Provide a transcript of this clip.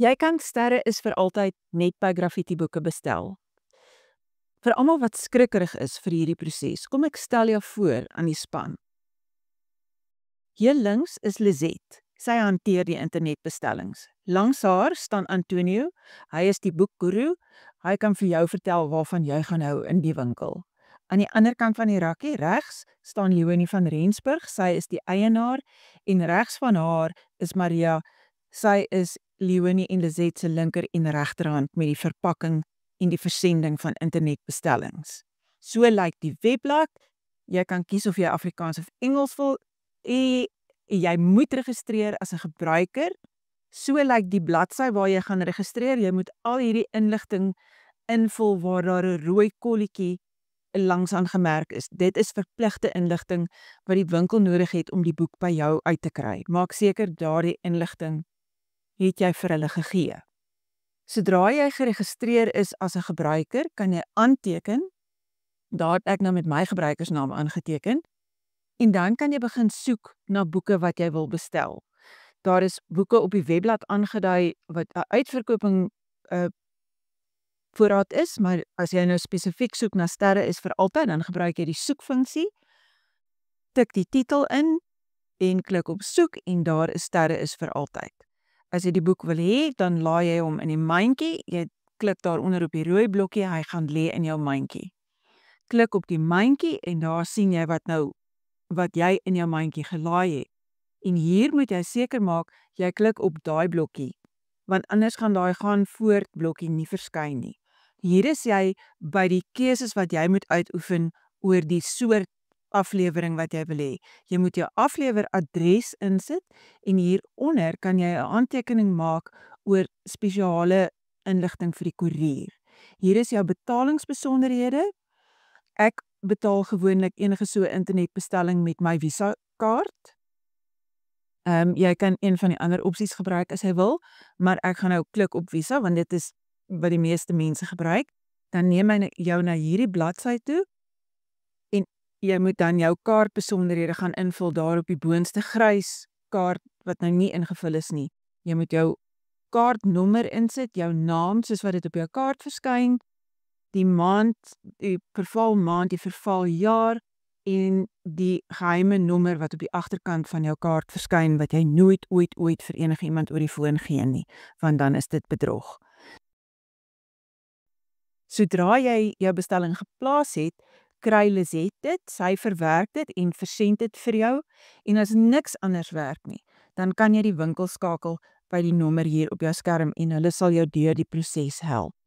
Jy kan Sterre is vir altyd net by Graffiti Boeke bestel. Vir almal wat skrikkerig is vir hierdie proses, kom ek stel jou voor aan die span. Hier links is Lizette. Sy hanteer die internetbestellings. Langs haar staan Antonio. Hy is die boekguru. Hy kan vir jou vertel waarvan jy gaan hou in die winkel. Aan die ander kant van die rakkie, regs, staan Leonie van Rensburg. Sy is die eienaar en regs van haar is Maria. Sy is Leonie en Lizette se linker en regterhand met die verpakking en die versending van internetbestellings. So lyk die webblad. Jy kan kies of jy Afrikaans of Engels wil. Jy moet registreer as 'n gebruiker. So lyk die bladsy waar jy gaan registreer. Jy moet al hierdie inligting invul waar daar 'n rooi kolletjie langs aangemerk is. Dit is verpligte inligting wat die winkel nodig het om die boek by jou uit te kry. Maak seker daardie inligting het jy vir hulle gegee. Sodra jy geregistreer is as 'n gebruiker, kan jy aanteken. Daar het ek nou met my gebruikersnaam aangeteken. En dan kan jy begin soek na boeke wat jy wil bestel. Daar is boeke op die webblad aangedui wat 'n uitverkoping voorraad is, maar as jy nou spesifiek soek na Sterre is vir altyd, dan gebruik jy die soekfunksie. Tik die titel in en klik op soek en daar is Sterre is vir altyd. As jy die boek wil hê, dan laai jy hom in die mandjie. Jy klik daaronder op die rooi blokkie, hy gaan lê in jou mandjie. Klik op die mandjie en daar sien jy wat jy in jou mandjie gelaai het. En hier moet jy seker maak, jy klik op daai blokkie, want anders gaan daai gaan voort blokkie nie verskyn nie. Hier is jy by die keuses wat jy moet uitoefen oor die soort aflewering wat jy wil hê. Jy moet jou afleweradres insit en hieronder kan jy 'n aantekening maak oor spesiale inligting vir die koerier. Hier is jou betalingsbesonderhede. Ek betaal gewoonlik enige so internetbestelling met my Visa kaart. Jy kan een van die ander opsies gebruik as jy wil, maar ek gaan nou klik op Visa want dit is wat die meeste mense gebruik. Dan neem hy jou na hierdie bladsy toe en jy moet dan jou kaartbesonderhede gaan invul daar op die boonste grys kaart wat nou nie ingevul is nie. Jy moet jou kaartnommer insit, jou naam soos wat dit op jou kaart verskyn, die maand, die vervalmaand, die vervaljaar en die geheime nommer wat op die agterkant van jou kaart verskyn wat jy nooit ooit vir enige iemand oor die foon gee nie, want dan is dit bedrog. Sodra jy jou bestelling geplaas het, kry Lizette dit, sy verwerk dit en versend dit vir jou en as niks anders werk nie, dan kan jy die winkel skakel by die nommer hier op jou skerm en hulle sal jou deur die proses help.